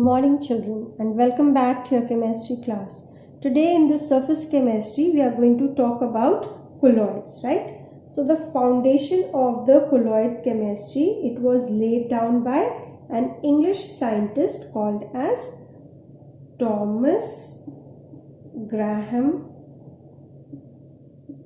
morning children and welcome back to your chemistry class. Today in this surface chemistry we are going to talk about colloids, right? So the foundation of the colloid chemistry, it was laid down by an English scientist called as Thomas Graham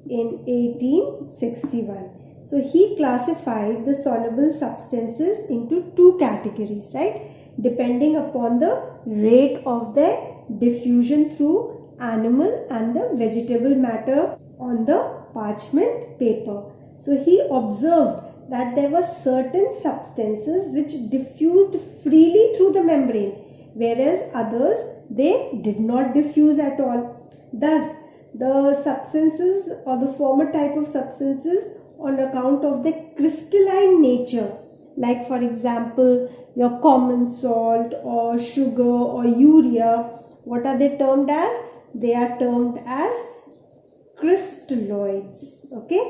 in 1861. So he classified the soluble substances into two categories, right? Depending upon the rate of their diffusion through animal and the vegetable matter on the parchment paper. So he observed that there were certain substances which diffused freely through the membrane, whereas others, they did not diffuse at all. Thus, the substances or the former type of substances, on account of their crystalline nature, like for example your common salt or sugar or urea, what are they termed as? They are termed as crystalloids. Okay,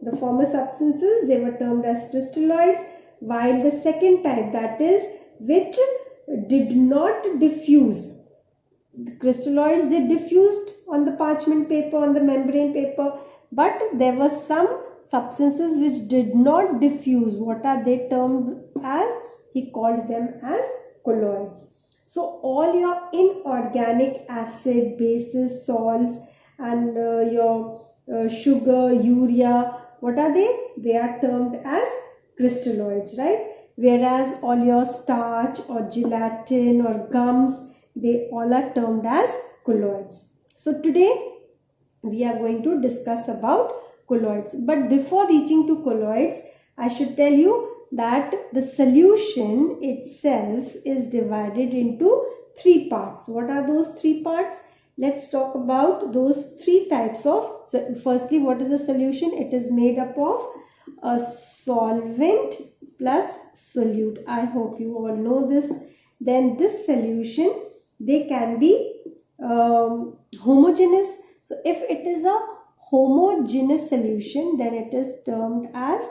the former substances, they were termed as crystalloids, while the second type, that is which did not diffuse, the crystalloids, they diffused on the parchment paper, on the membrane paper, but there were some substances which did not diffuse. What are they termed as? He called them as colloids. So all your inorganic acid, bases, salts and your sugar, urea, what are they? They are termed as crystalloids, right? Whereas all your starch or gelatin or gums, they all are termed as colloids. So today we are going to discuss about colloids. But before reaching to colloids, I should tell you that the solution itself is divided into three parts. What are those three parts? Let's talk about those three types of. So firstly, what is the solution? It is made up of a solvent plus solute. I hope you all know this. Then this solution, they can be homogeneous. So if it is a homogeneous solution, then it is termed as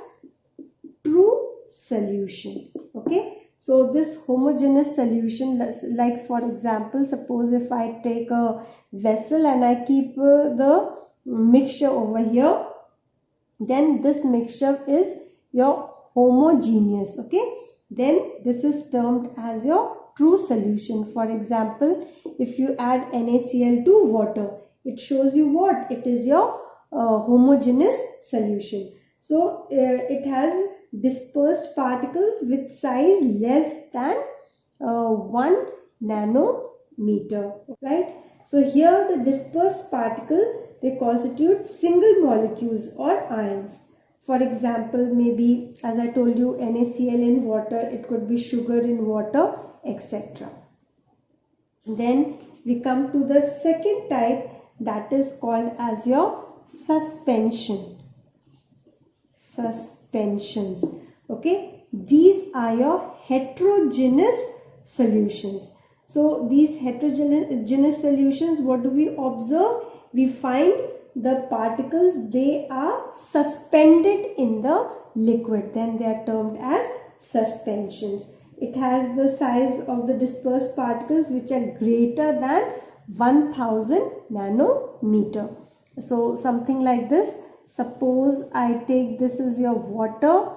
true solution. Okay, so this homogeneous solution, like for example, suppose if I take a vessel and I keep the mixture over here, then this mixture is your homogeneous. Okay, then this is termed as your true solution. For example, if you add NaCl to water, it shows you what? It is your homogeneous solution. So it has dispersed particles with size less than 1 nanometer, right? So here the dispersed particle, they constitute single molecules or ions. For example, maybe as I told you, NaCl in water, it could be sugar in water, etc. Then we come to the second type, that is called as your suspensions. Okay, these are your heterogeneous solutions. So these heterogeneous solutions, what do we observe? We find the particles, they are suspended in the liquid, then they are termed as suspensions. It has the size of the dispersed particles which are greater than 1000 nanometer. So something like this. Suppose I take, this is your water,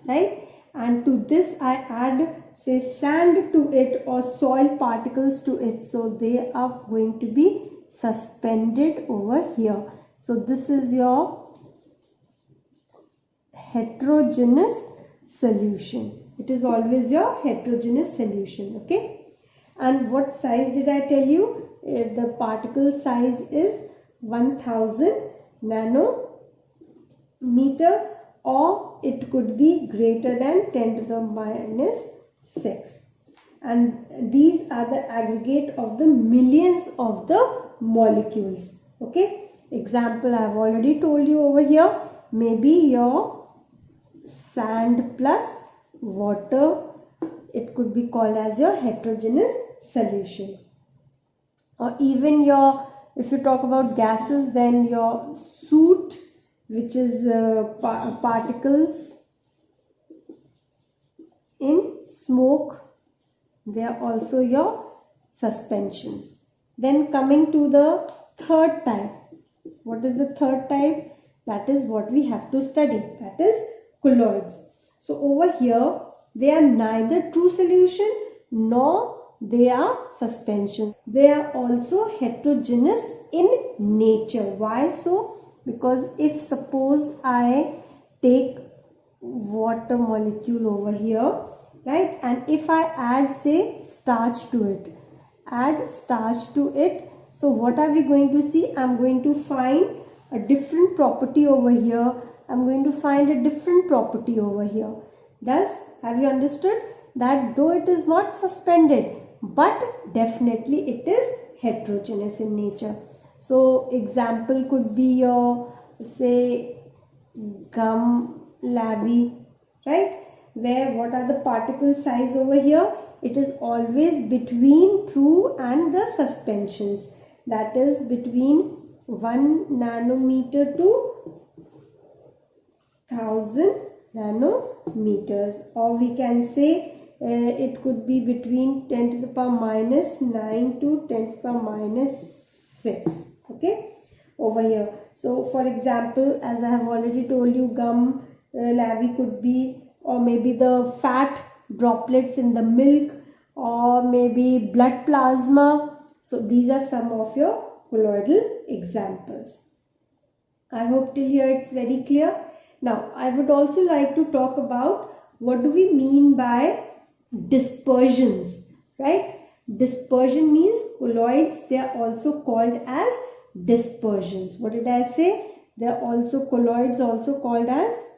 right? And to this I add, say, sand to it or soil particles to it. So they are going to be suspended over here. So this is your heterogeneous solution. It is always your heterogeneous solution. Okay. And what size did I tell you? The particle size is 1000 nanometer, or it could be greater than 10 to the minus 6. And these are the aggregate of the millions of the molecules. Okay. Example, I have already told you over here. Maybe your sand plus water, it could be called as your heterogeneous solution. Or even your, if you talk about gases, then your soot, which is particles in smoke, they are also your suspensions. Then coming to the third type. What is the third type? That is what we have to study. That is colloids. So over here, they are neither true solution nor they are suspension. They are also heterogeneous in nature. Why so? Because if suppose I take water molecule over here, right, and if I add say starch to it, so what are we going to see? I'm going to find a different property over here. I'm going to find a different property over here. Thus, have you understood that though it is not suspended, but definitely it is heterogeneous in nature. So example could be your say gum lavi, right, where what are the particle size over here? It is always between true and the suspensions, that is between 1 nanometer to 1000 nanometers, or we can say it could be between 10 to the power minus 9 to 10 to the power minus 6, okay, over here. So for example, as I have already told you, gum lavi could be, or maybe the fat droplets in the milk, or maybe blood plasma. So these are some of your colloidal examples. I hope till here it's very clear. Now I would also like to talk about what do we mean by dispersions, right? Dispersion means colloids, they are also called as dispersions. What did I say? They are also colloids, also called as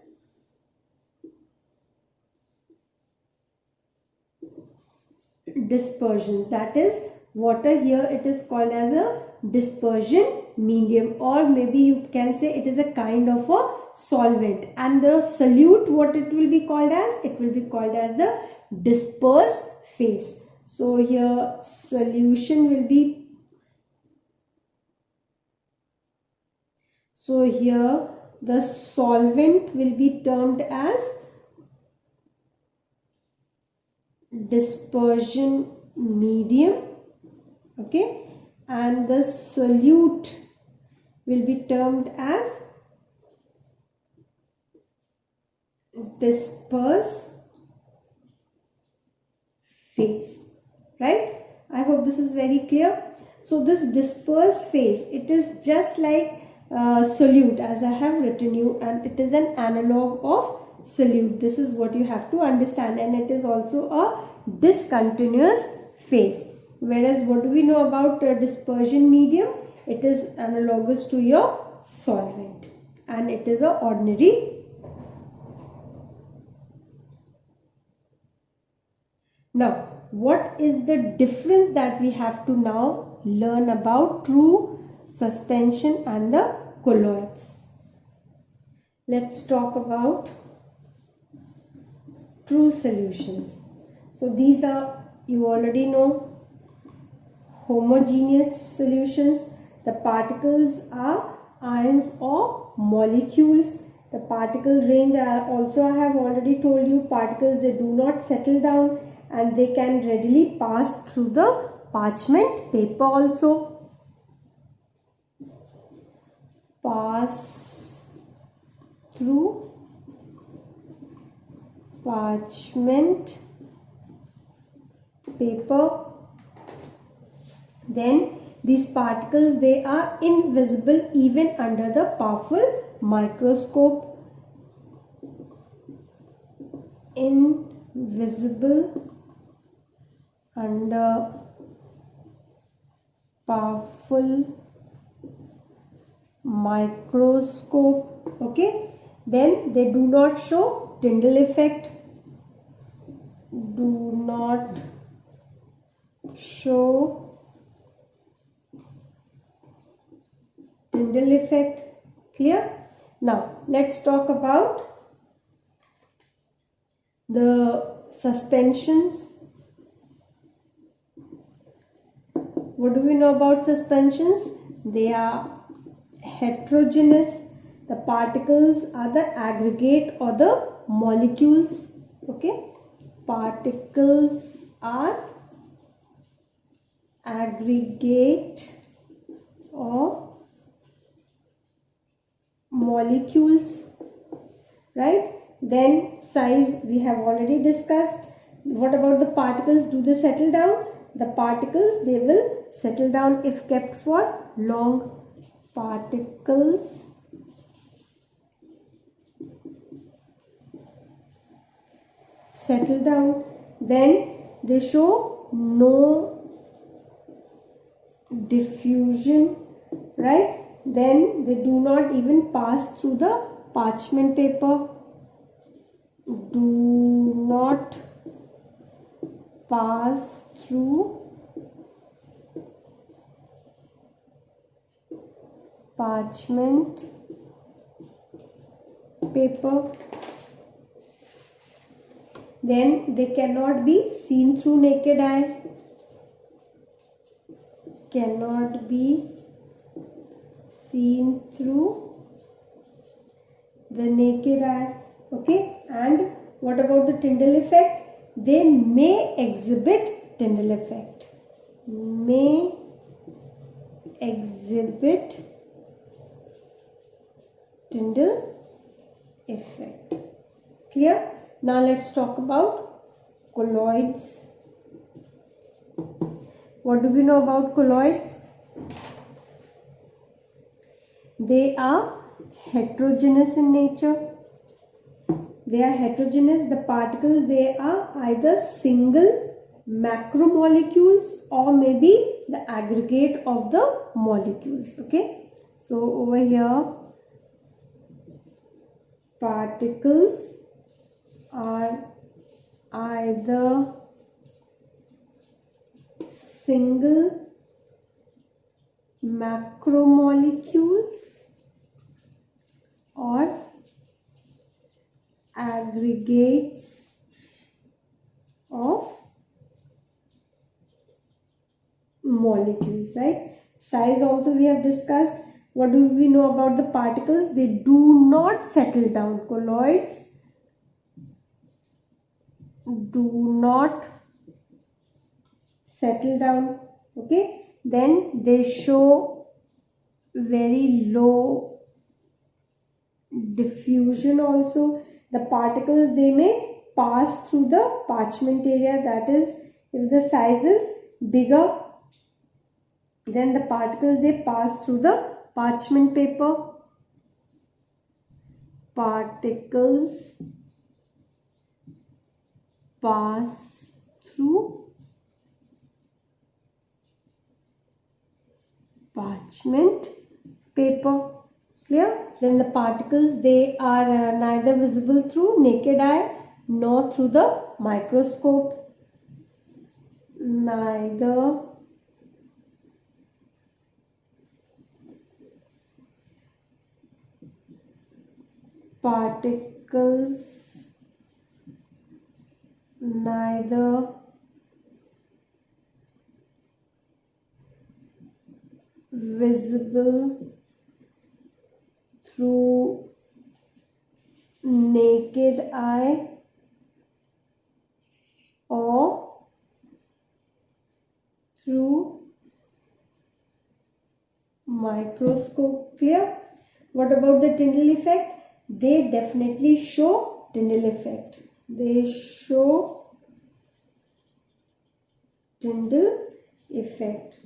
dispersions. That is, water here it is called as a dispersion medium, or maybe you can say it is a kind of a solvent, and the solute, what it will be called as? It will be called as the disperse phase. So here solution will be, so here the solvent will be termed as dispersion medium, okay, and the solute will be termed as disperse phase, right? I hope this is very clear. So this disperse phase, it is just like solute, as I have written you, and it is an analog of solute. This is what you have to understand, and it is also a discontinuous phase. Whereas what do we know about dispersion medium? It is analogous to your solvent, and it is a ordinary. Now, what is the difference that we have to now learn about true suspension and the colloids? Let's talk about true solutions. So these are, you already know, homogeneous solutions. The particles are ions or molecules. The particle range, I have already told you, particles, they do not settle down and they can readily pass through the parchment paper also. Pass through parchment paper. Then these particles, they are invisible even under the powerful microscope. Invisible under powerful microscope, okay. Then they do not show Tyndall effect, do not show Tyndall effect. Clear? Now let's talk about the suspensions. What do we know about suspensions? They are heterogeneous. The particles are the aggregate or the molecules, okay. Particles are aggregate of molecules, right? Then size we have already discussed. What about the particles? Do they settle down? The particles, they will settle down if kept for long. Particles settle down. Then they show no diffusion, right? Then they do not even pass through the parchment paper. Do not pass through parchment paper. Then they cannot be seen through naked eye. Cannot be seen through the naked eye. Okay, and what about the Tyndall effect? They may exhibit Tyndall effect. May exhibit Tyndall effect. Clear? Now let's talk about colloids. What do we know about colloids? They are heterogeneous in nature. They are heterogeneous. The particles, they are either single macromolecules or maybe the aggregate of the molecules. Okay. So over here, particles are either single macromolecules or aggregates of molecules, right? Size also we have discussed. What do we know about the particles? They do not settle down. Colloids do not settle down. Okay, then they show very low diffusion also. The particles, they may pass through the parchment area. That is, if the size is bigger, then the particles, they pass through the parchment paper. Particles pass through parchment paper. Clear? Then the particles, they are neither visible through naked eye nor through the microscope. Neither particles, neither visible through naked eye or through microscope. Clear? What about the Tyndall effect? They definitely show Tyndall effect. They show Tyndall effect,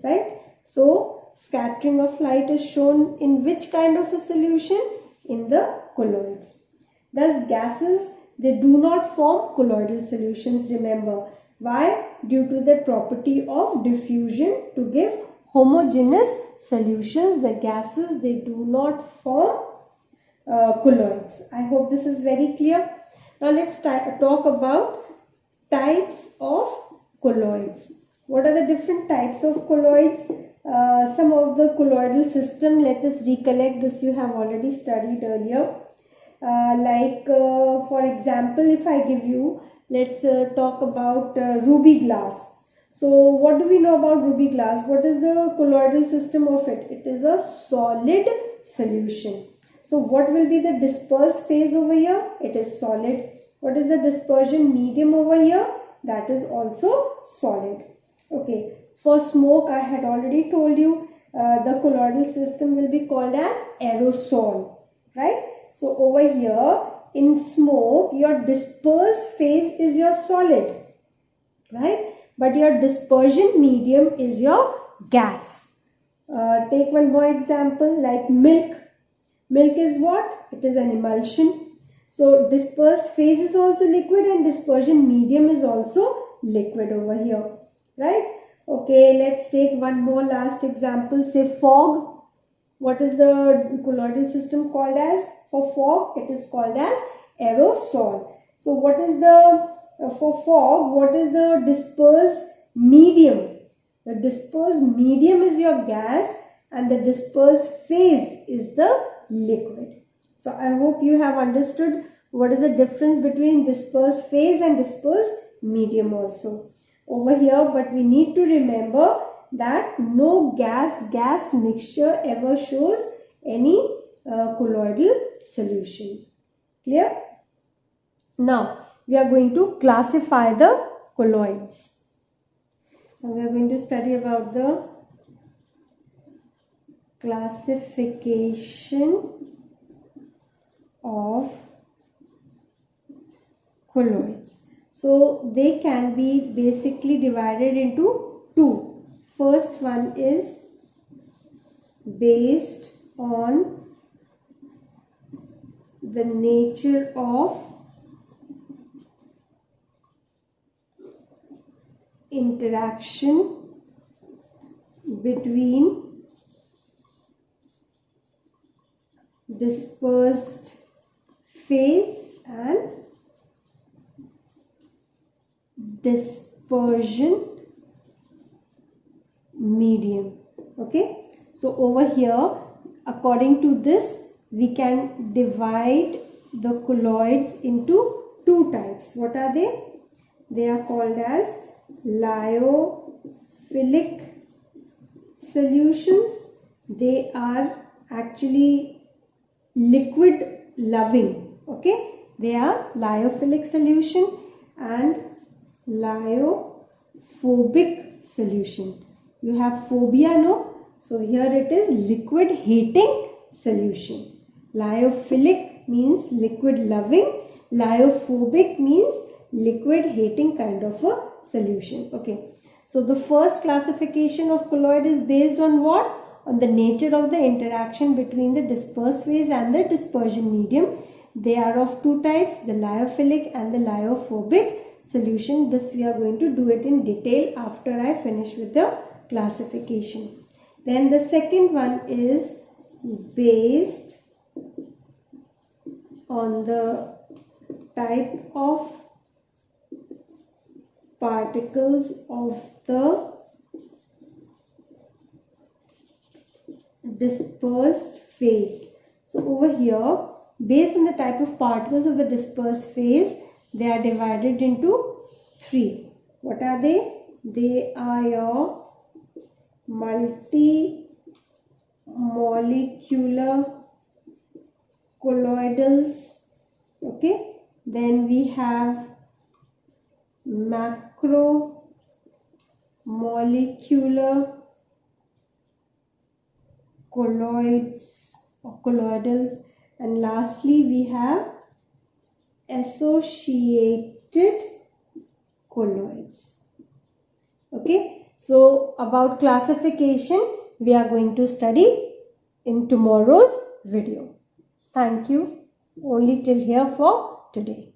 right? So scattering of light is shown in which kind of a solution? In the colloids. Thus gases, they do not form colloidal solutions, remember. Why? Due to the property of diffusion to give homogeneous solutions. The gases, they do not form colloids. I hope this is very clear. Now let's talk about types of colloids. What are the different types of colloids? Some of the colloidal system, let us recollect this, you have already studied earlier. For example, if I give you, let's talk about ruby glass. So what do we know about ruby glass? What is the colloidal system of it? It is a solid solution. So what will be the dispersed phase over here? It is solid. What is the dispersion medium over here? That is also solid. Okay. For smoke, I had already told you the colloidal system will be called as aerosol, right? So over here in smoke, your dispersed phase is your solid, right? But your dispersion medium is your gas. Take one more example like milk. Milk is what? It is an emulsion. So dispersed phase is also liquid and dispersion medium is also liquid over here, right? Okay, let's take one more last example. Say fog. What is the colloidal system called as? For fog, it is called as aerosol. So what is the, for fog, what is the dispersed medium? The dispersed medium is your gas and the dispersed phase is the liquid. So I hope you have understood what is the difference between dispersed phase and dispersed medium also over here. But we need to remember that no gas mixture ever shows any colloidal solution. Clear? Now we are going to classify the colloids. Now we are going to study about the classification of colloids. So they can be basically divided into two. First one is based on the nature of interaction between dispersed phase and dispersion medium. Okay, so over here according to this we can divide the colloids into two types. What are they? They are called as lyophilic solutions. They are actually liquid loving. Okay, they are lyophilic solution and lyophobic solution. You have phobia, no? So here it is liquid hating solution. Lyophilic means liquid loving. Lyophobic means liquid hating kind of a solution. Okay. So the first classification of colloid is based on what? On the nature of the interaction between the dispersed phase and the dispersion medium. They are of two types, the lyophilic and the lyophobic solution. This we are going to do it in detail after I finish with the classification. Then the second one is based on the type of particles of the dispersed phase. So over here, based on the type of particles of the dispersed phase, they are divided into three. What are they? They are your multi-molecular colloidals. Okay. Then we have macromolecular colloids or colloidals, and lastly we have associated colloids. Okay, so about classification we are going to study in tomorrow's video. Thank you. Only till here for today.